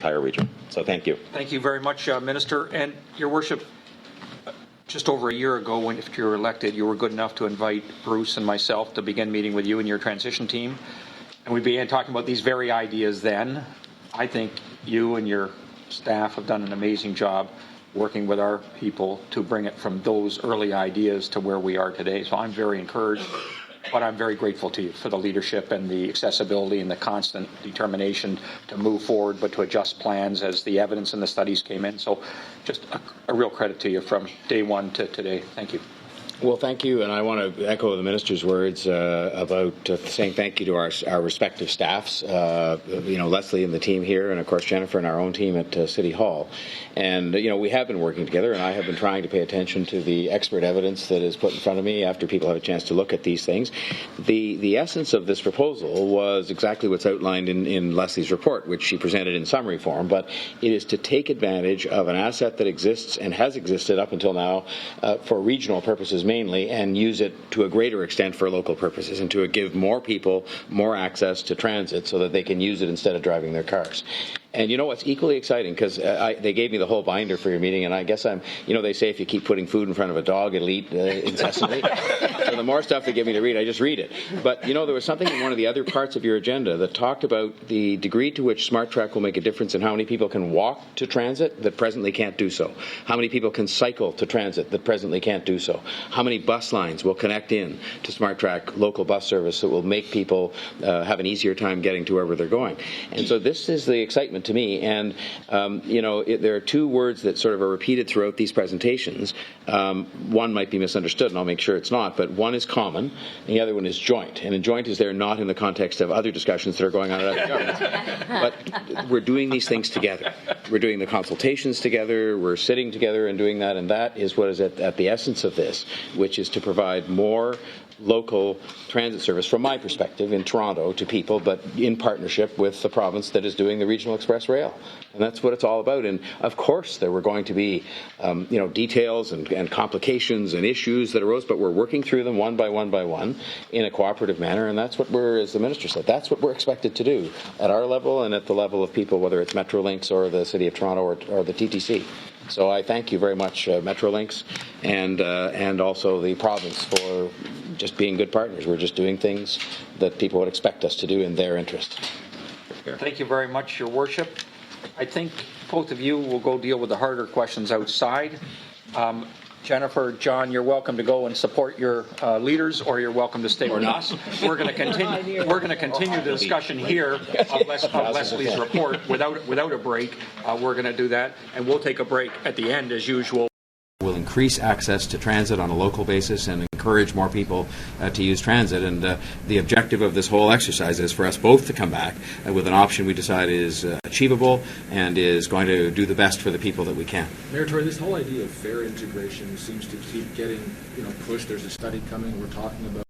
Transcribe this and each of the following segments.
entire region. So thank you. Thank you very much, Minister. And Your Worship, just over a year ago, when if you were elected, you were good enough to invite Bruce and myself to begin meeting with you and your transition team. And we began talking about these very ideas then. I think you and your staff have done an amazing job working with our people to bring it from those early ideas to where we are today. So I'm very encouraged, but I'm very grateful to you for the leadership and the accessibility and the constant determination to move forward, but to adjust plans as the evidence and the studies came in. So just a real credit to you from day one to today. Thank you. Well, thank you, and I want to echo the Minister's words about saying thank you to our respective staffs, Leslie and the team here, and of course Jennifer and our own team at City Hall. And, we have been working together, and I have been trying to pay attention to the expert evidence that is put in front of me after people have a chance to look at these things. The essence of this proposal was exactly what's outlined in Leslie's report, which she presented in summary form, but it is to take advantage of an asset that exists and has existed up until now for regional purposes mainly, and use it to a greater extent for local purposes, and to give more people more access to transit so that they can use it instead of driving their cars. And what's equally exciting, because they gave me the whole binder for your meeting, and I guess they say if you keep putting food in front of a dog, it'll eat incessantly. So the more stuff they give me to read, I just read it. But, there was something in one of the other parts of your agenda that talked about the degree to which SmartTrack will make a difference in how many people can walk to transit that presently can't do so, how many people can cycle to transit that presently can't do so, how many bus lines will connect in to SmartTrack local bus service that will make people have an easier time getting to wherever they're going. And so this is the excitement to me, and there are two words that sort of are repeated throughout these presentations. One might be misunderstood, and I'll make sure it's not, but one is common, and the other one is joint. And joint is there not in the context of other discussions that are going on at other governments. But we're doing these things together. We're doing the consultations together, we're sitting together and doing that, and that is what is at the essence of this, which is to provide more local transit service, from my perspective, in Toronto to people, but in partnership with the province that is doing the regional express rail. And that's what it's all about. And of course there were going to be details and complications and issues that arose, but we're working through them one by one in a cooperative manner, and that's what we're, as the Minister said, that's what we're expected to do at our level and at the level of people, whether it's Metrolinx or the City of Toronto or the TTC. So I thank you very much, Metrolinx, and also the province for just being good partners. We're just doing things that people would expect us to do in their interest. Thank you very much, Your Worship. I think both of you will go deal with the harder questions outside. Jennifer, John, you're welcome to go and support your leaders, or you're welcome to stay with us. We're going to continue. We're going to continue the discussion here of Leslie's report without a break. We're going to do that, and we'll take a break at the end as usual. Will increase access to transit on a local basis and encourage more people to use transit. And the objective of this whole exercise is for us both to come back with an option we decide is achievable and is going to do the best for the people that we can. Mayor Tory, this whole idea of fare integration seems to keep getting pushed. There's a study coming. We're talking about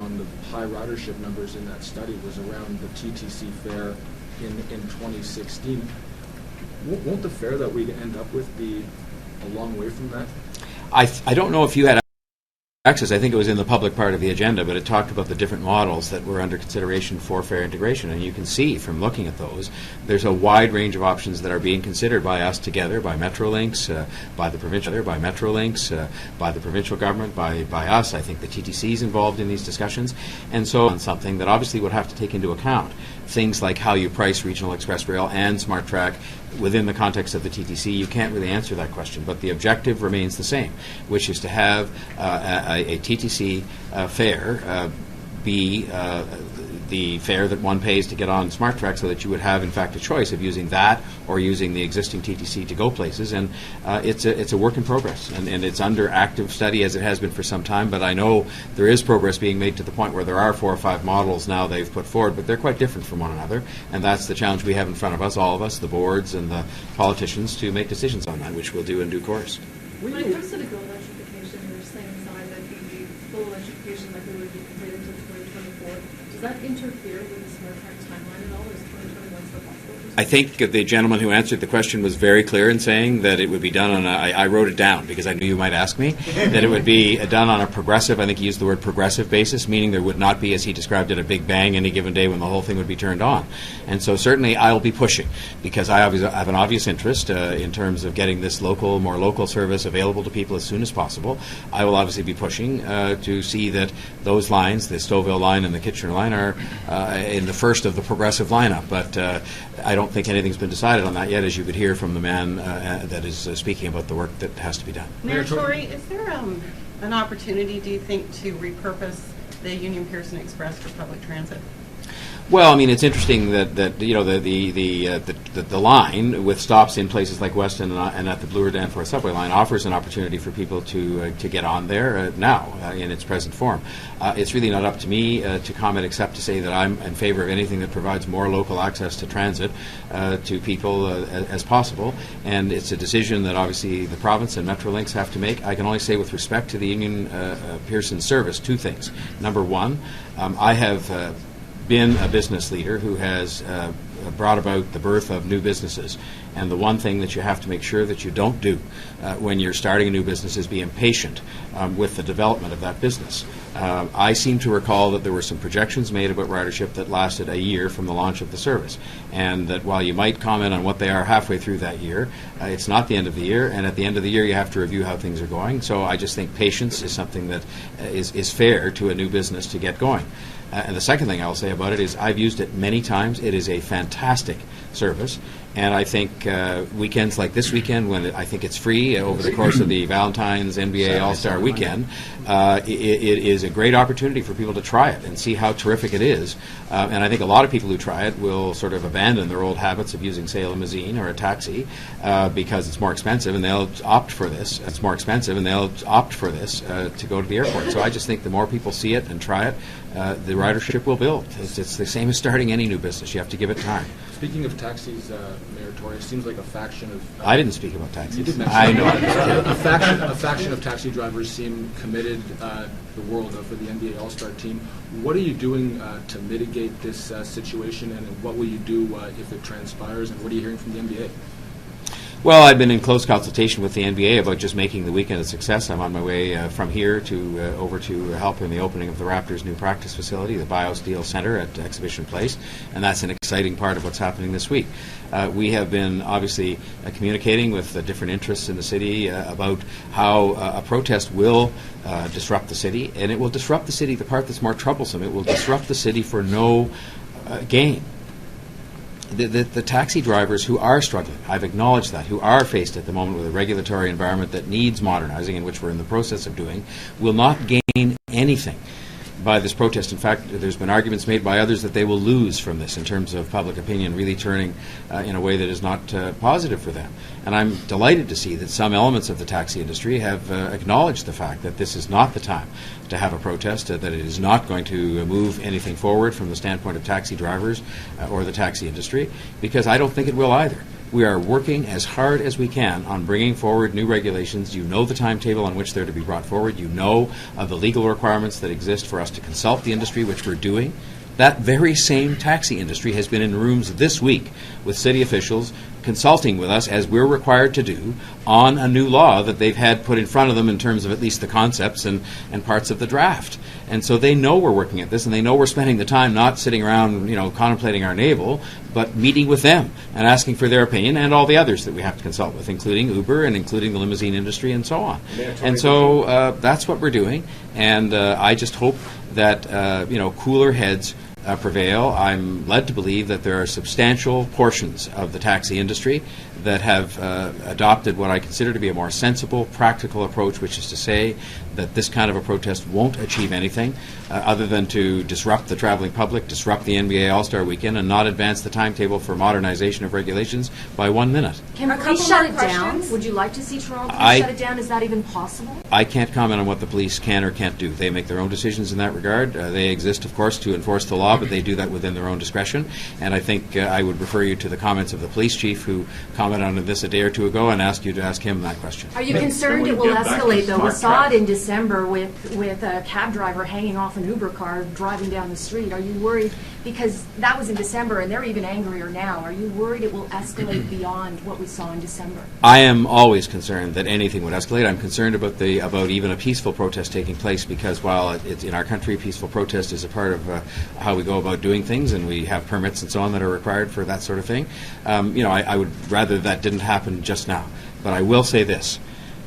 on the high ridership numbers in that study was around the TTC fare in 2016. Won't the fare that we end up with be a long way from that? I don't know if you had access. I think it was in the public part of the agenda, but it talked about the different models that were under consideration for fare integration. And you can see from looking at those, there's a wide range of options that are being considered by us together, by Metrolinx, by the provincial, by the provincial government, by us. I think the TTC is involved in these discussions. And so on something that obviously would have to take into account things like how you price regional express rail and SmartTrack within the context of the TTC. You can't really answer that question, but the objective remains the same, which is to have a TTC fare be the fare that one pays to get on SmartTrack, so that you would have, in fact, a choice of using that or using the existing TTC to go places. And it's a work in progress, and it's under active study, as it has been for some time. But I know there is progress being made to the point where there are 4 or 5 models now they've put forward, but they're quite different from one another. And that's the challenge we have in front of us, all of us, the boards and the politicians, to make decisions on that, which we'll do in due course. When it comes to the goal electrification, you're saying inside that the full electrification likely would be completed until 2024. Does that interfere with the SmartTrack timeline at all? Is 2021 still possible for I think the gentleman who answered the question was very clear in saying that it would be done on I wrote it down because I knew you might ask me, that it would be done on a progressive, I think he used the word progressive basis, meaning there would not be, as he described it, a big bang any given day when the whole thing would be turned on. And so certainly I'll be pushing because I have an obvious interest in terms of getting this more local service available to people as soon as possible. I will obviously be pushing to see that those lines, the Stouffville line and the Kitchener line, are in the first of the progressive lineup. But I don't think anything's been decided on that yet, as you could hear from the man that is speaking about the work that has to be done. Mayor Tory, is there an opportunity, do you think, to repurpose the Union Pearson Express for public transit? Well, I mean, it's interesting that the line with stops in places like Weston and at the Bloor Danforth subway line offers an opportunity for people to get on there now in its present form. It's really not up to me to comment, except to say that I'm in favor of anything that provides more local access to transit to people as possible. And it's a decision that obviously the province and Metrolinx have to make. I can only say with respect to the Union Pearson service, two things. Number one, I have been a business leader who has brought about the birth of new businesses. And the one thing that you have to make sure that you don't do when you're starting a new business is be impatient with the development of that business. I seem to recall that there were some projections made about ridership that lasted a year from the launch of the service. And that while you might comment on what they are halfway through that year, it's not the end of the year. And at the end of the year, you have to review how things are going. So I just think patience is something that is fair to a new business to get going. And the second thing I'll say about it is I've used it many times. It is a fantastic service. And I think weekends like this weekend, when I think it's free over the course of the Valentine's NBA All-Star weekend, it is a great opportunity for people to try it and see how terrific it is. And I think a lot of people who try it will sort of abandon their old habits of using, say, a limousine or a taxi because it's more expensive, and they'll opt for this. It's more expensive, and they'll opt for this to go to the airport. So I just think the more people see it and try it, the ridership will build. It's the same as starting any new business. You have to give it time. Speaking of taxis, Mayor Tory, it seems like a faction of... I didn't speak about taxis. You did mention I know. A faction of taxi drivers seem committed the world for the NBA All-Star team. What are you doing to mitigate this situation, and what will you do if it transpires, and what are you hearing from the NBA? Well, I've been in close consultation with the NBA about just making the weekend a success. I'm on my way from here to over to help in the opening of the Raptors' new practice facility, the BioSteel Center at Exhibition Place, and that's an exciting part of what's happening this week. We have been obviously communicating with different interests in the city about how a protest will disrupt the city, and it will disrupt the city, the part that's more troublesome. It will disrupt the city for no gain. The taxi drivers who are struggling, I've acknowledged that, who are faced at the moment with a regulatory environment that needs modernizing, and which we're in the process of doing, will not gain anything by this protest. In fact, there's been arguments made by others that they will lose from this in terms of public opinion really turning in a way that is not positive for them. And I'm delighted to see that some elements of the taxi industry have acknowledged the fact that this is not the time to have a protest, that it is not going to move anything forward from the standpoint of taxi drivers or the taxi industry, because I don't think it will either. We are working as hard as we can on bringing forward new regulations. You know the timetable on which they're to be brought forward. You know of the legal requirements that exist for us to consult the industry, which we're doing. That very same taxi industry has been in rooms this week with city officials consulting with us, as we're required to do, on a new law that they've had put in front of them in terms of at least the concepts and parts of the draft. And so they know we're working at this, and they know we're spending the time not sitting around, contemplating our navel, but meeting with them and asking for their opinion, and all the others that we have to consult with, including Uber and including the limousine industry and so on. And so that's what we're doing, and I just hope that cooler heads prevail. I'm led to believe that there are substantial portions of the taxi industry that have adopted what I consider to be a more sensible, practical approach, which is to say that this kind of a protest won't achieve anything other than to disrupt the traveling public, disrupt the NBA All-Star Weekend, and not advance the timetable for modernization of regulations by 1 minute. Can police shut it down? Would you like to see Toronto police shut it down? Is that even possible? I can't comment on what the police can or can't do. They make their own decisions in that regard. They exist, of course, to enforce the law. law, but they do that within their own discretion. And I think I would refer you to the comments of the police chief who commented on this a day or two ago and ask you to ask him that question. Are you concerned it will escalate, though? We saw it in December with a cab driver hanging off an Uber car driving down the street. Are you worried? Because that was in December, and they're even angrier now. Are you worried it will escalate beyond what we saw in December? I am always concerned that anything would escalate. I'm concerned about even a peaceful protest taking place, because while it's in our country, peaceful protest is a part of how we go about doing things, and we have permits and so on that are required for that sort of thing. I would rather that didn't happen just now. But I will say this.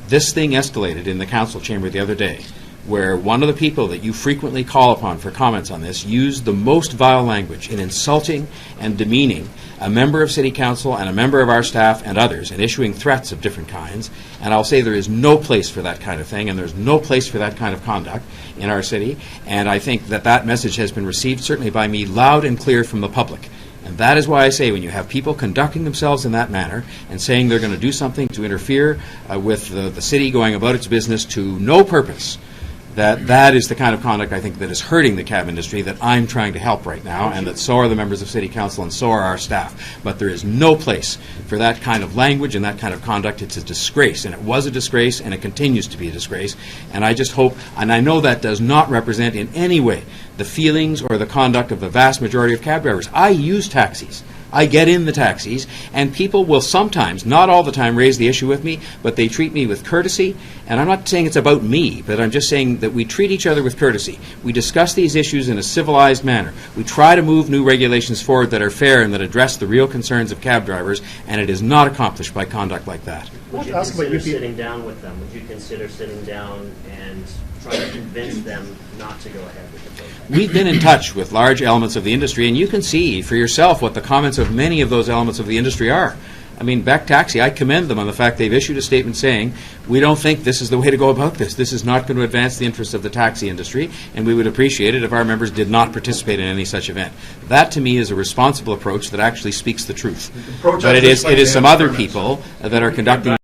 This thing escalated in the council chamber the other day, where one of the people that you frequently call upon for comments on this used the most vile language in insulting and demeaning a member of City Council and a member of our staff and others, and issuing threats of different kinds. And I'll say there is no place for that kind of thing, and there's no place for that kind of conduct in our city. And I think that message has been received, certainly by me, loud and clear from the public. And that is why I say when you have people conducting themselves in that manner and saying they're going to do something to interfere with the city going about its business to no purpose, that is the kind of conduct I think that is hurting the cab industry, that I'm trying to help right now, and that so are the members of City Council and so are our staff. But there is no place for that kind of language and that kind of conduct. It's a disgrace, and it was a disgrace, and it continues to be a disgrace. And I just hope, and I know that does not represent in any way the feelings or the conduct of the vast majority of cab drivers. I use taxis. I get in the taxis, and people will sometimes, not all the time, raise the issue with me, but they treat me with courtesy. And I'm not saying it's about me, but I'm just saying that we treat each other with courtesy. We discuss these issues in a civilized manner. We try to move new regulations forward that are fair and that address the real concerns of cab drivers, and it is not accomplished by conduct like that. Would you consider sitting down with them? Would you consider sitting down and trying to convince them not to go ahead with the protest? We've been in touch with large elements of the industry, and you can see for yourself what the comments of many of those elements of the industry are. I mean, Beck Taxi, I commend them on the fact they've issued a statement saying, we don't think this is the way to go about this. This is not going to advance the interests of the taxi industry, and we would appreciate it if our members did not participate in any such event. That, to me, is a responsible approach that actually speaks the truth. But it is some other people that are conducting